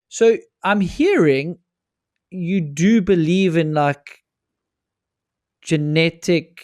So I'm hearing you do believe in like genetic,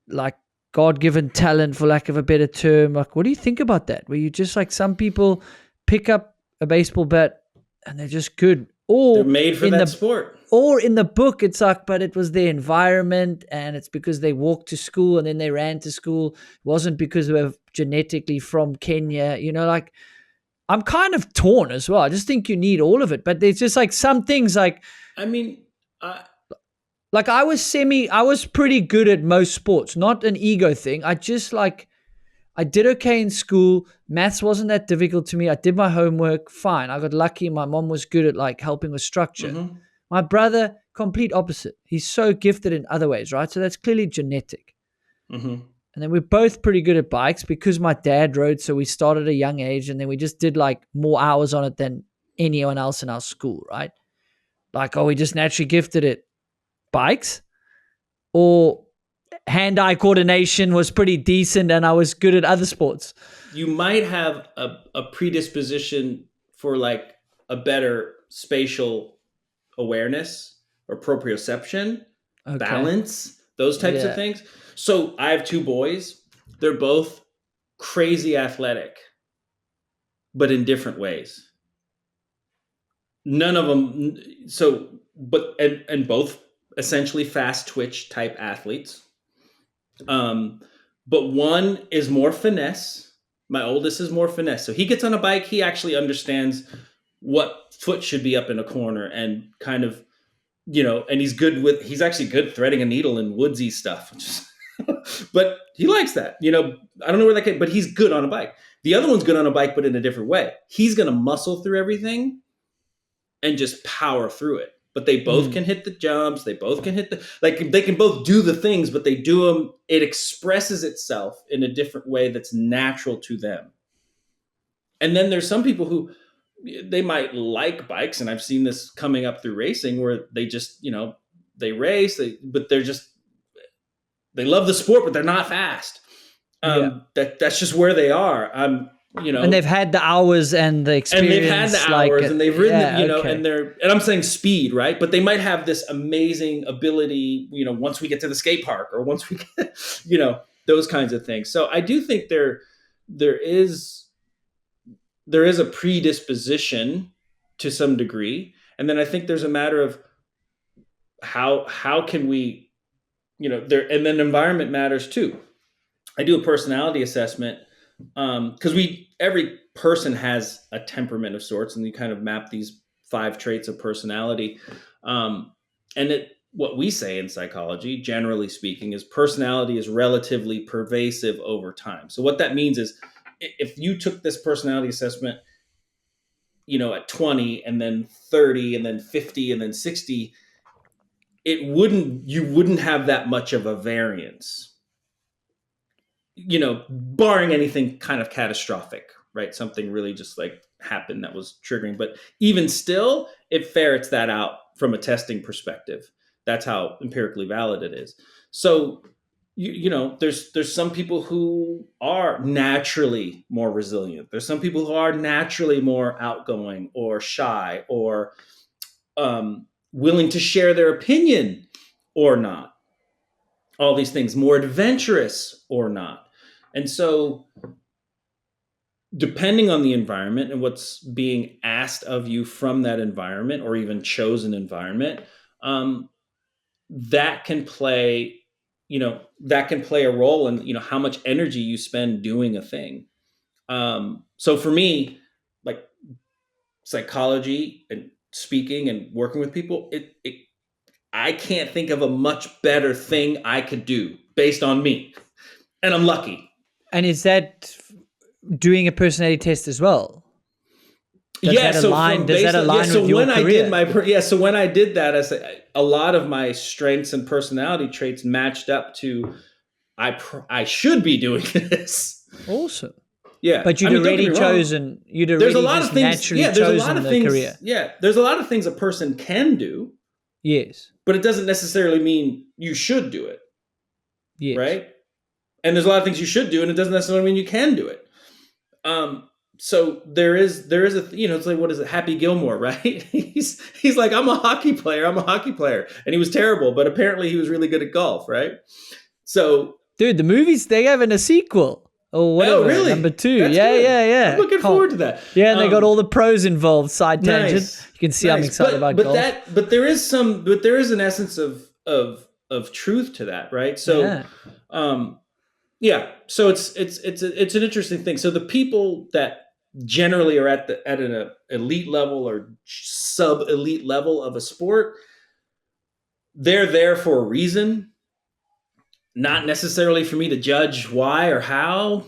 like God-given talent, for lack of a better term. Like, what do you think about that? Where you just like some people pick up a baseball bat and they're just good, They're made for in that the sport. or in the book it's like, but it was their environment and it's because they walked to school and then they ran to school. It wasn't because they were genetically from Kenya. Like I'm kind of torn as well. I just think you need all of it, but there's just like some things I mean, I, like I was pretty good at most sports, not an ego thing. I just like, I did okay in school. Maths wasn't that difficult to me. I did my homework fine. I got lucky. My mom was good at like helping with structure. mhm, My brother, complete opposite. He's so gifted in other ways, right? So that's clearly genetic. mhm. And then we're both pretty good at bikes because my dad rode. So we started at a young age and then we just did like more hours on it than anyone else in our school, right? Like, oh, we just naturally gifted at bikes, or hand-eye coordination was pretty decent and I was good at other sports. You might have a predisposition for like a better spatial awareness or proprioception, Okay. balance, those types of Yeah. things. So I have two boys. They're both crazy athletic, but in different ways. None of them. So, but and both essentially fast twitch type athletes. Um, but one is more finesse. My oldest is more finesse. So he gets on a bike. He actually understands what foot should be up in a corner and kind of, and he's actually good threading a needle and woodsy stuff. But he likes that. I don't know where that came, but he's good on a bike. The other one's good on a bike, but in a different way. He's going to muscle through everything and just power through it. But they both Mm. can hit the jumps. They both can hit they can both do the things, but they do them. It expresses itself in a different way that's natural to them. And then there's some people who they might like bikes, and I've seen this coming up through racing where they just, they race, but they love the sport, but they're not fast. Yeah. That's just where they are. And they've had the hours and the And they've had the experience, like, hours and they've ridden yeah, and okay. I'm saying speed, right? But they might have this amazing ability, once we get to the skate park or once we get, those kinds of things. So I do think there is a predisposition to some degree. And then I think there's a matter of how can we, there, and then environment matters too. I do a personality assessment because every person has a temperament of sorts, and you kind of map these 5 traits of personality. And what we say in psychology, generally speaking, is personality is relatively pervasive over time. So what that means is, if you took this personality assessment, at 20 and then 30 and then 50 and then 60, you wouldn't have that much of a variance, barring anything kind of catastrophic, right? Something really just like happened that was triggering. But even still, it ferrets that out from a testing perspective. That's how empirically valid it is. So, there's some people who are naturally more resilient. There's some people who are naturally more outgoing or shy or willing to share their opinion or not. All these things, more adventurous or not. And so, depending on the environment and what's being asked of you from that environment or even chosen environment, that can play, a role in, how much energy you spend doing a thing. So for me, like psychology and speaking and working with people, I can't think of a much better thing I could do based on me. And I'm lucky. And is that doing a personality test as well? Does Yeah, that so align? from Does that based on align with your career? so when I did that, I said a lot of my strengths and personality traits matched up to I should be doing this. Awesome. Yeah, But I mean, don't get me wrong. you'd There's a already lot of just things. naturally Yeah, there's a lot chosen of the things. career. Yeah, there's a lot of things a person can do, Yes. but it doesn't necessarily mean you should do it, Yes. right? And there's a lot of things you should do, and it doesn't necessarily mean you can do it. so there is a, it's like, what is it, Happy Gilmore, right? He's like, I'm a hockey player, and he was terrible, but apparently he was really good at golf, right? So, Dude, the movies, they having a sequel or oh whatever, number really? 2. That's Yeah, good. yeah, I'm yeah. looking Can't. forward to that. Yeah, and they got all the pros involved. Side tangent. Nice, You can see I'm nice. excited about golf. But there is an essence of truth to that, right? So, Yeah. um, yeah. So it's an interesting thing. So the people that generally are at an elite level or sub elite level of a sport, they're there for a reason, not necessarily for me to judge why or how.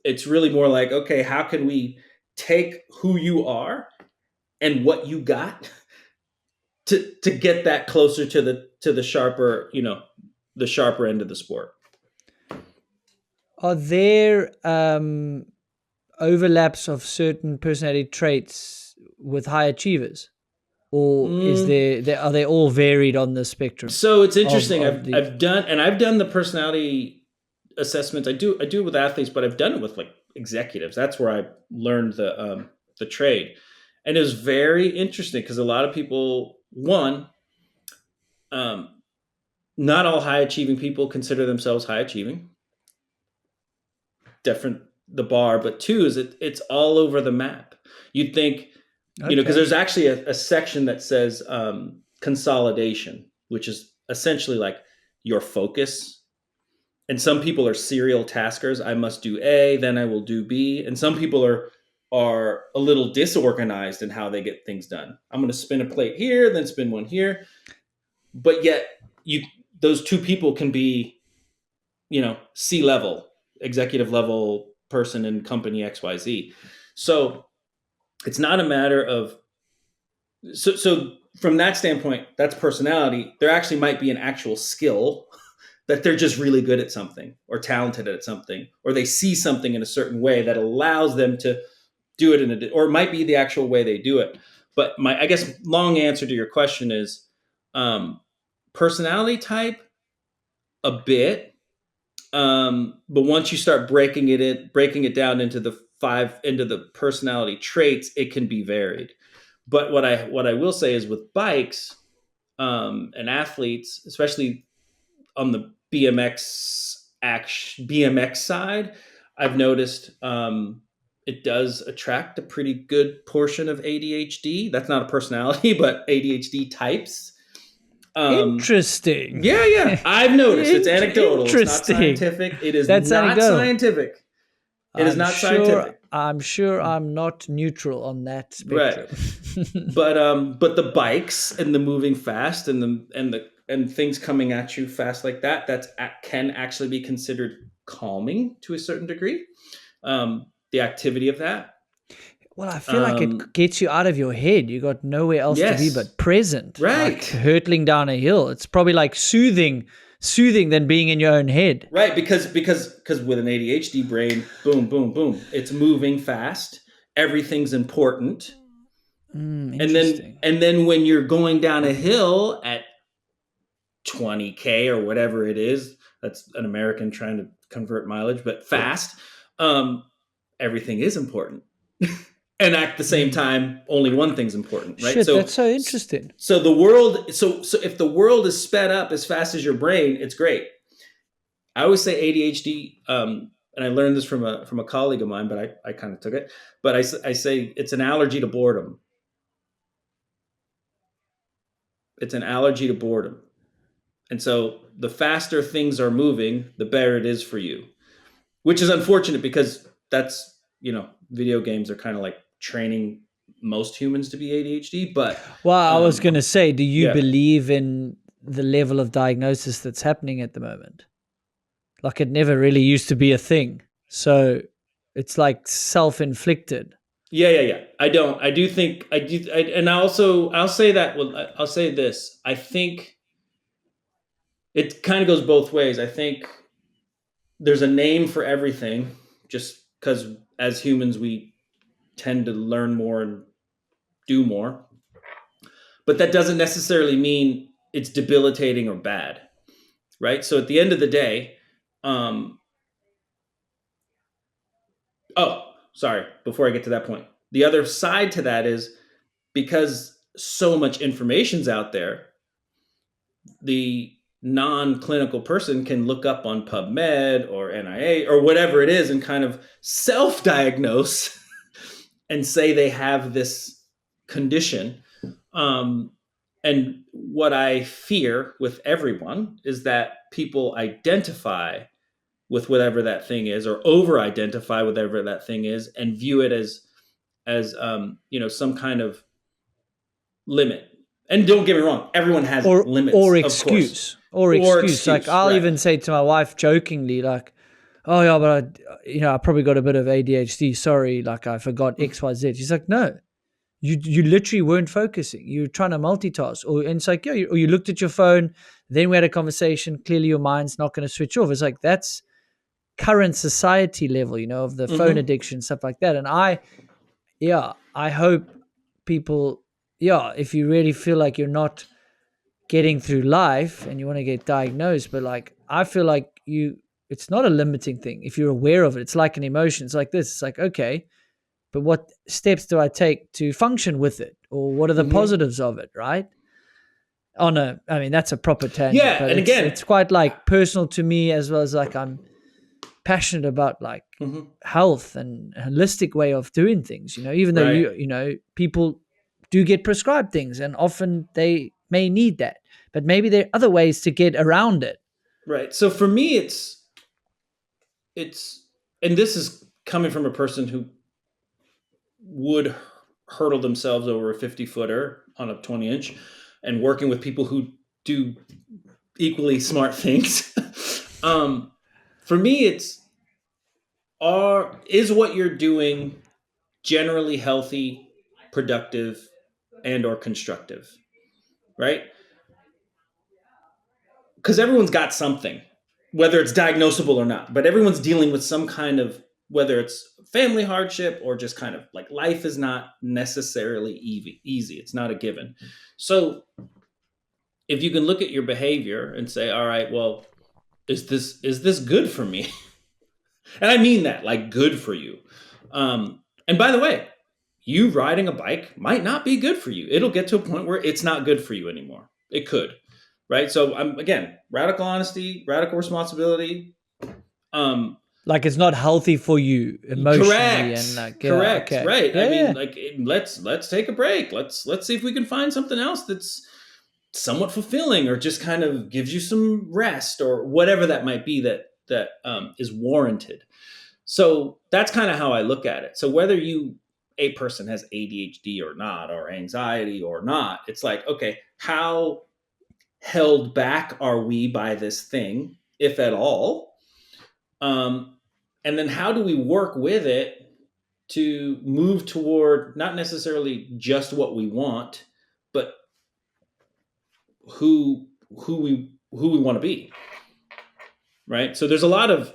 It's really more like, okay, how can we take who you are and what you got to get that closer to the sharper, the sharper end of the sport. Are there overlaps of certain personality traits with high achievers? Or is Mm, are they all varied on the spectrum so it's of interesting. of the I've done the personality assessments. I do it with athletes, but I've done it with like executives. That's where I learned the trade, and it was very interesting because a lot of people, one, um, not all high achieving people consider themselves high achieving. Different the bar, but two is it's all over the map. You'd think, because Okay. there's actually a section that says consolidation, which is essentially like your focus. And some people are serial taskers. I must do A, then I will do B. And some people are a little disorganized in how they get things done. I'm going to spin a plate here, then spin one here. But yet you those two people can be, C level, executive level person in company XYZ. So it's not a matter of so from that standpoint, that's personality. There actually might be an actual skill that they're just really good at something or talented at something, or they see something in a certain way that allows them to do it or it might be the actual way they do it. But I guess long answer to your question is personality type a bit. But once you start breaking it down into the personality traits, it can be varied. But what I will say is with bikes and athletes, especially on the BMX side, I've noticed it does attract a pretty good portion of ADHD. That's not a personality, but ADHD types. Interesting. Yeah, yeah. I've noticed. It's anecdotal. It's not Interesting. scientific. It is That's not anecdotal. scientific. It is not scientific. I'm sure I'm not neutral on that Right. spectrum. But the bikes and the moving fast and things coming at you fast like that, can actually be considered calming to a certain degree. The activity of that. Well, I feel like it gets you out of your head. You got nowhere else to be Yes. but present. Right. Like hurtling down a hill. It's probably like soothing than being in your own head. Right, because with an ADHD brain, boom, boom, boom, it's moving fast. Everything's important. Interesting. And then when you're going down a hill at 20K or whatever it is, that's an American trying to convert mileage, but fast, everything is important. And at the same time, only one thing's important, right? Shit, that's so interesting. So the world, so if the world is sped up as fast as your brain, it's great. I always say ADHD, and I learned this from a colleague of mine, but I kind of took it. But I say it's an allergy to boredom. It's an allergy to boredom. And so the faster things are moving, the better it is for you, which is unfortunate because that's, video games are kind of like training most humans to be ADHD. But well, I was going to say, do you yeah. believe in the level of diagnosis that's happening at the moment? Like it never really used to be a thing. So it's like self-inflicted. Yeah. I don't. I do think I do. And I'll say that. Well, I'll say this. I think it kind of goes both ways. I think there's a name for everything, just because as humans we tend to learn more and do more. But that doesn't necessarily mean it's debilitating or bad, right? So at the end of the day, sorry, before I get to that point, the other side to that is because so much information's out there, the non-clinical person can look up on PubMed or NIA or whatever it is and kind of self-diagnose and say they have this condition. And what I fear with everyone is that people identify with whatever that thing is, or over-identify with whatever that thing is, and view it as some kind of limit. And don't get me wrong, everyone has limits, or of course. excuse. Like I'll right. even say to my wife jokingly, like, "Oh yeah, but I probably got a bit of ADHD. Sorry, like I forgot X, Y, Z." She's like, "No, you literally weren't focusing. You were trying to multitask." And it's like, or you looked at your phone. Then we had a conversation. Clearly, your mind's not going to switch off. It's like that's current society level, of the phone addiction, stuff like that. And I hope people, if you really feel like you're not getting through life and you want to get diagnosed, but like I feel like it's not a limiting thing if you're aware of it. It's like an emotion. It's like this. It's like, okay, but what steps do I take to function with it, or what are the positives of it, right? That's a proper tangent. Yeah, but and again, it's quite like personal to me, as well as like I'm passionate about like health and holistic way of doing things, even though people do get prescribed things and often they may need that, but maybe there are other ways to get around it. Right. So for me, it's, and this is coming from a person who would hurdle themselves over a 50-footer on a 20-inch and working with people who do equally smart things. For me, is what you're doing generally healthy, productive, and or constructive, right? Because everyone's got something, whether it's diagnosable or not, but everyone's dealing with some kind of, whether it's family hardship or just kind of like life is not necessarily easy. It's not a given. So if you can look at your behavior and say, all right, well, is this good for me? And I mean that, like, good for you. And by the way, you riding a bike might not be good for you. It'll get to a point where it's not good for you anymore. It could, right? So again, radical honesty, radical responsibility. Like it's not healthy for you emotionally. Correct. Okay. Right. Yeah, like let's take a break. Let's see if we can find something else that's somewhat fulfilling or just kind of gives you some rest or whatever that might be that is warranted. So that's kind of how I look at it. So whether a person has ADHD or not, or anxiety or not, it's like, okay, how held back are we by this thing, if at all? And then how do we work with it to move toward not necessarily just what we want, but who we want to be, right? So there's a lot of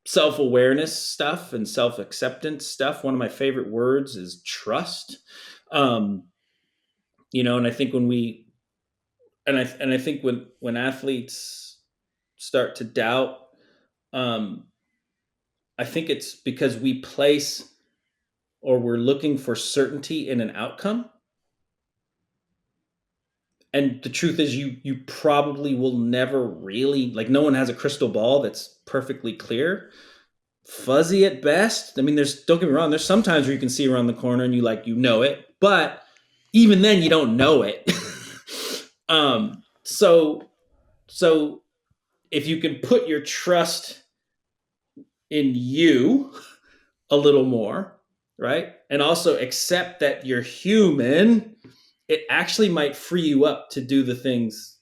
self-awareness stuff and self-acceptance stuff. One of my favorite words is trust. And I think I think when athletes start to doubt, I think it's because we place, or we're looking for certainty in an outcome. And the truth is you probably will never really, like, no one has a crystal ball that's perfectly clear. Fuzzy at best. Don't get me wrong, there's sometimes where you can see around the corner and you know it, but even then you don't know it. So if you can put your trust in you a little more, right? And also accept that you're human, it actually might free you up to do the things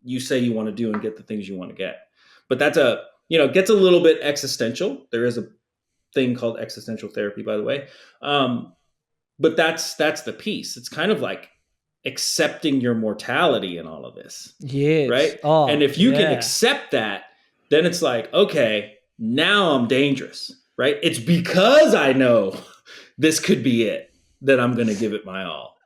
you say you want to do and get the things you want to get. But that's gets a little bit existential. There is a thing called existential therapy, by the way. But that's the piece. It's kind of like accepting your mortality in all of this. Yes. Right. Oh, and if you can accept that, then it's like, okay, now I'm dangerous, right? It's because I know this could be it that I'm going to give it my all.